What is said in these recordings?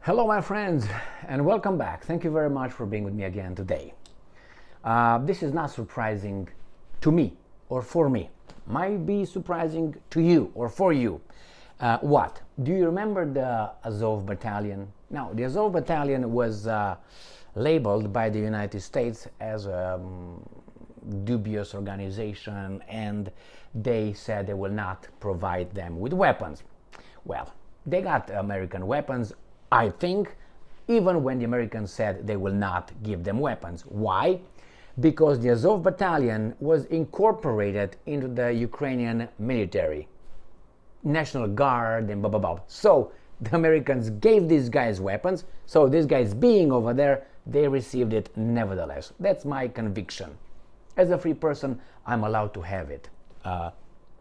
Hello, my friends, and welcome back. Thank you very much for being with me again today. This is not surprising to me or for me. Might be surprising to you or for you. What? Do you remember the Azov Battalion? Now, the Azov Battalion was labeled by the United States as a dubious organization, and they said they will not provide them with weapons. Well, they got American weapons, I think, even when the Americans said they will not give them weapons. Why? Because the Azov Battalion was incorporated into the Ukrainian military, National Guard, and blah, blah, blah. So the Americans gave these guys weapons, so these guys being over there, they received it nevertheless. That's my conviction. As a free person, I'm allowed to have it.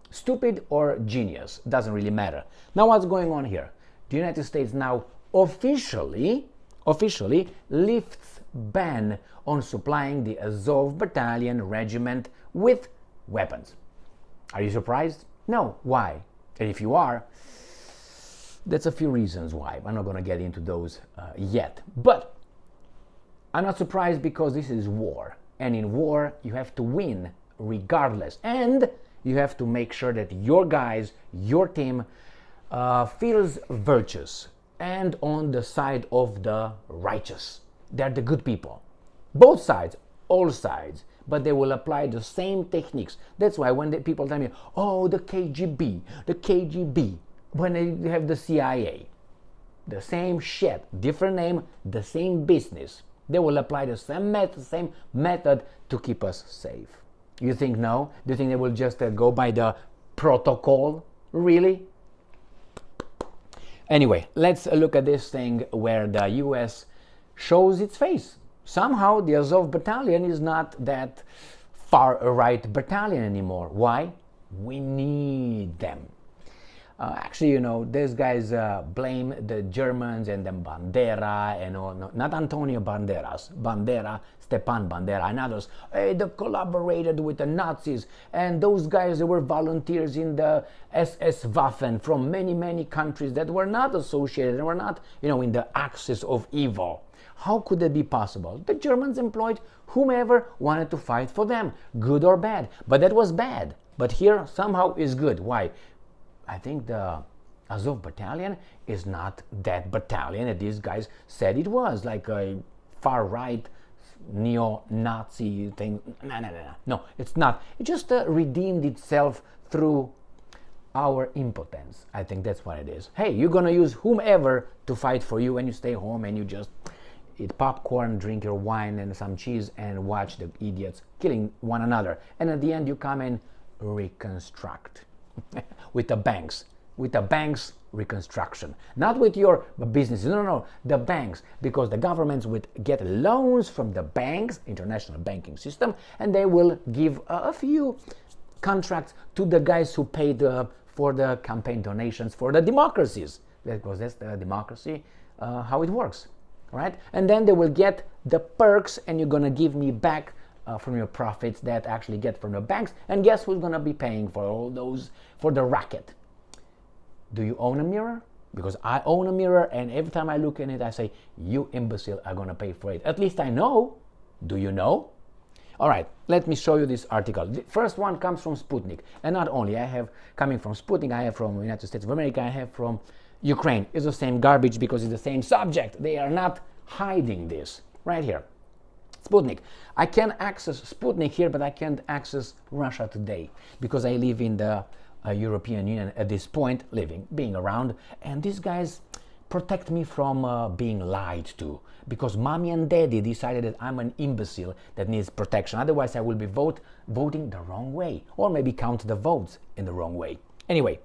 Stupid or genius, doesn't really matter. Now what's going on here? The United States now officially lifts ban on supplying the Azov Battalion regiment with weapons. Are you surprised? No. Why? And if you are, that's a few reasons why. I'm not going to get into those yet. But I'm not surprised because this is war. And in war, you have to win regardless. And you have to make sure that your guys, your team, feels virtuous and on the side of the righteous. They're the good people. Both sides, all sides, but they will apply the same techniques. That's why when people tell me, oh, the KGB, when they have the CIA, the same shit, different name, the same business. They will apply the same method to keep us safe. You think no? Do you think they will just go by the protocol? Really? Anyway, let's look at this thing where the US shows its face. Somehow the Azov Battalion is not that far-right battalion anymore. Why? We need them. Actually, you know, these guys blame the Germans and then Bandera and all, no, not Antonio Banderas, Bandera, Stepan Bandera and others. Hey, they collaborated with the Nazis, and those guys, they were volunteers in the SS Waffen from many countries that were not associated and were not, you know, in the axis of evil. How could that be possible? The Germans employed whomever wanted to fight for them, good or bad. But that was bad. But here somehow is good. Why? I think the Azov Battalion is not that battalion that these guys said it was, like a far-right neo-Nazi thing. No, it's not. It just redeemed itself through our impotence. I think that's what it is. Hey, you're gonna use whomever to fight for you, and you stay home and you just eat popcorn, drink your wine and some cheese, and watch the idiots killing one another. And at the end, you come and reconstruct. With the banks reconstruction, not with your businesses. No, the banks, because the governments would get loans from the banks, international banking system, and they will give a few contracts to the guys who paid for the campaign donations for the democracies, because that's the democracy, how it works, right? And then they will get the perks, and you're gonna give me back from your profits that actually get from the banks. And guess who's going to be paying for all those, for the racket? Do you own a mirror? Because I own a mirror, and every time I look in it, I say, you imbecile are going to pay for it. At least I know. Do you know? All right, let me show you this article. The first one comes from Sputnik. And not only, I have coming from Sputnik, I have from the United States of America, I have from Ukraine. It's the same garbage because it's the same subject. They are not hiding this. Right here. Sputnik. I can access Sputnik here, but I can't access Russia Today because I live in the European Union at this point, being around, and these guys protect me from being lied to because mommy and daddy decided that I'm an imbecile that needs protection. Otherwise, I will be voting the wrong way, or maybe count the votes in the wrong way. Anyway,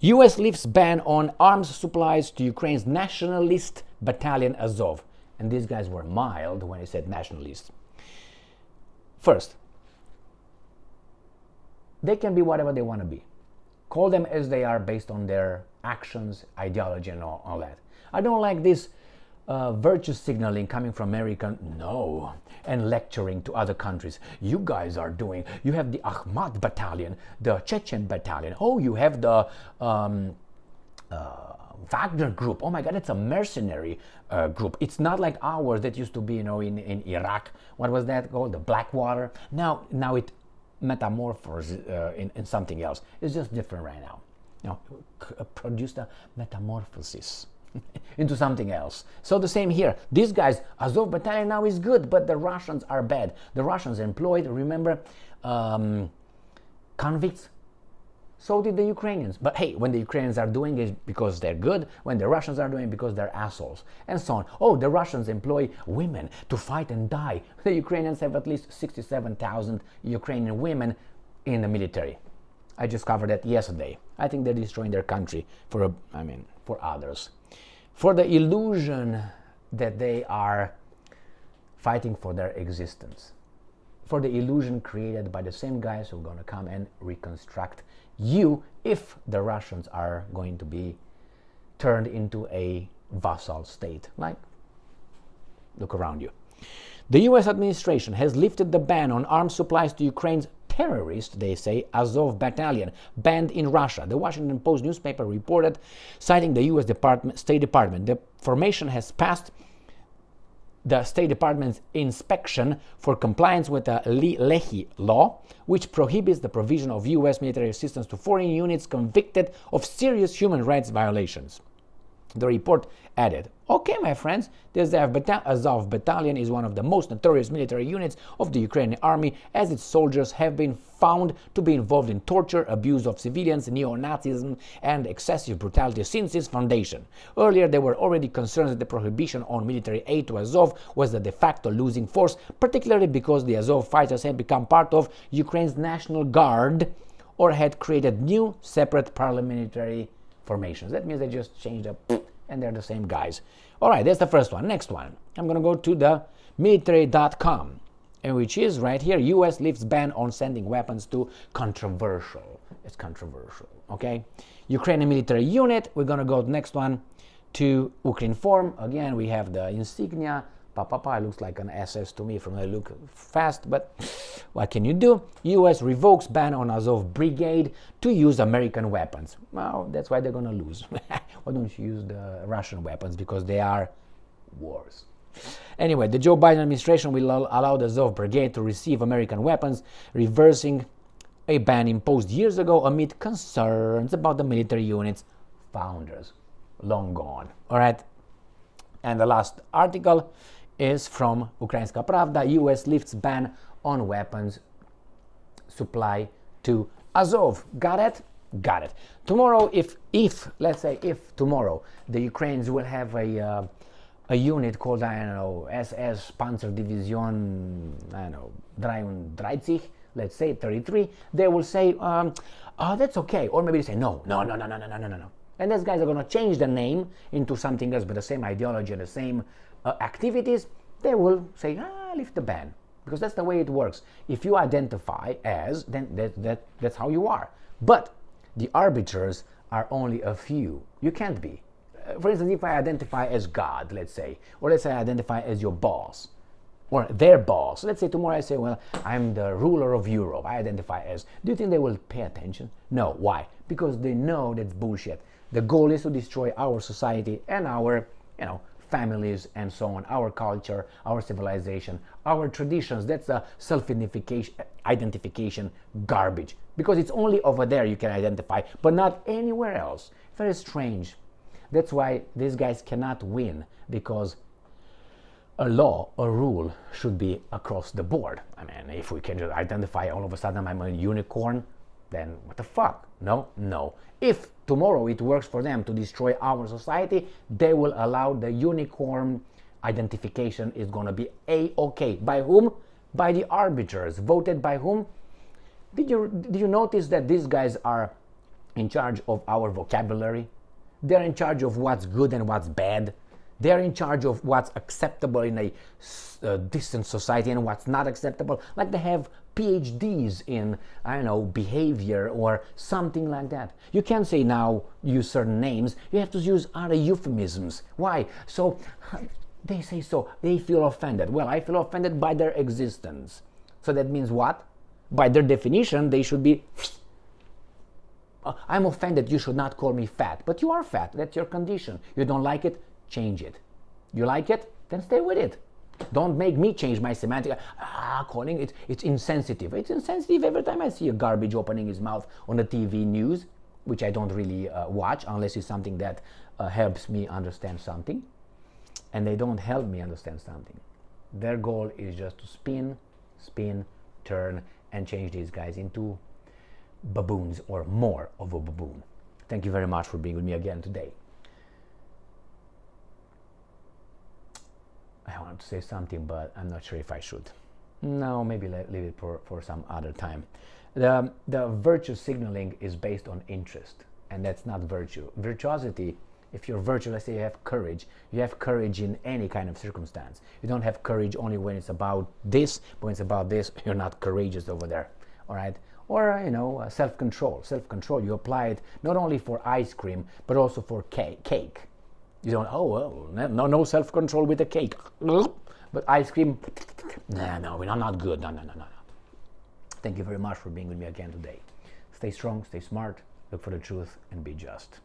US lifts ban on arms supplies to Ukraine's nationalist battalion Azov. And these guys were mild when they said nationalists. First, they can be whatever they want to be. Call them as they are based on their actions, ideology, and all that. I don't like this virtue signaling coming from America, no, and lecturing to other countries. You guys are doing, you have the Ahmad battalion, the Chechen battalion. Oh, you have the Wagner Group. Oh my God, it's a mercenary group. It's not like ours that used to be, in Iraq. What was that called? The Blackwater. Now it metamorphosed in something else. It's just different right now. Produced a metamorphosis into something else. So the same here. These guys, Azov Battalion now is good, but the Russians are bad. The Russians employed, remember, convicts. So did the Ukrainians. But hey, when the Ukrainians are doing it because they're good, when the Russians are doing it because they're assholes, and so on. Oh, the Russians employ women to fight and die. The Ukrainians have at least 67,000 Ukrainian women in the military. I just covered that yesterday. I think they're destroying their country for others. For the illusion that they are fighting for their existence. For the illusion created by the same guys who are going to come and reconstruct you if the Russians are going to be turned into a vassal state. Like, look around you. The US administration has lifted the ban on arms supplies to Ukraine's terrorist, they say, Azov Battalion, banned in Russia. The Washington Post newspaper reported, citing the US State Department. The formation has passed the State Department's inspection for compliance with the Lehi law, which prohibits the provision of US military assistance to foreign units convicted of serious human rights violations. The report added, okay, my friends, the Azov Battalion is one of the most notorious military units of the Ukrainian army, as its soldiers have been found to be involved in torture, abuse of civilians, neo-Nazism, and excessive brutality since its foundation. Earlier, there were already concerns that the prohibition on military aid to Azov was the de facto losing force, particularly because the Azov fighters had become part of Ukraine's National Guard or had created new, separate paramilitary formations. That means they just changed up and they're the same guys. All right, that's the first one. Next one. I'm going to go to the military.com, which is right here. US lifts ban on sending weapons to controversial. It's controversial, okay? Ukrainian military unit. We're going to go next one to Ukrinform. Again, we have the insignia. It looks like an SS to me from the look fast, but what can you do? US revokes ban on Azov Brigade to use American weapons. Well, that's why they're going to lose. Why don't you use the Russian weapons? Because they are wars. Anyway, the Joe Biden administration will allow the Azov Brigade to receive American weapons, reversing a ban imposed years ago amid concerns about the military unit's founders. Long gone. All right. And the last article is from Ukrainska Pravda. US lifts ban on weapons supply to Azov. Got it? Got it. Tomorrow, if tomorrow the Ukrainians will have a unit called, SS Panzer Division, 33, let's say 33, they will say, that's okay. Or maybe they say, no. And these guys are going to change the name into something else, but the same ideology and the same activities. They will say, lift the ban. Because that's the way it works. If you identify as, then that's how you are. But the arbiters are only a few. You can't be. For instance, if I identify as God, let's say, or let's say I identify as your boss, or their boss. Let's say tomorrow I say, well, I'm the ruler of Europe. I identify as. Do you think they will pay attention? No. Why? Because they know that's bullshit. The goal is to destroy our society and our, families and so on, our culture, our civilization, our traditions. That's a self-identification garbage. Because it's only over there you can identify, but not anywhere else. Very strange. That's why these guys cannot win, because a law, a rule should be across the board. If we can just identify all of a sudden I'm a unicorn, then what the fuck? No. If tomorrow it works for them to destroy our society, they will allow the unicorn identification is going to be A-okay. By whom? By the arbiters. Voted by whom? Did you notice that these guys are in charge of our vocabulary? They're in charge of what's good and what's bad. They're in charge of what's acceptable in a distant society and what's not acceptable. Like they have PhDs in, behavior or something like that. You can't say now use certain names. You have to use other euphemisms. Why? So they say so. They feel offended. Well, I feel offended by their existence. So that means what? By their definition, they should be I'm offended, you should not call me fat. But you are fat, that's your condition. You don't like it, change it. You like it, then stay with it. Don't make me change my semantic. Calling it, it's insensitive. It's insensitive every time I see a garbage opening his mouth on the TV news, which I don't really watch unless it's something that helps me understand something. And they don't help me understand something. Their goal is just to spin, turn, and change these guys into baboons or more of a baboon. Thank you very much for being with me again today. I want to say something, but I'm not sure if I should. No, maybe leave it for some other time. The virtue signaling is based on interest, and that's not virtue. Virtuosity, if you're virtuous, let's say you have courage in any kind of circumstance. You don't have courage only when it's about this, but when it's about this, you're not courageous over there, all right? Or, self-control. Self-control, you apply it not only for ice cream, but also for cake. You don't, no self-control with the cake. But ice cream, no, we're not good. No. Thank you very much for being with me again today. Stay strong, stay smart, look for the truth, and be just.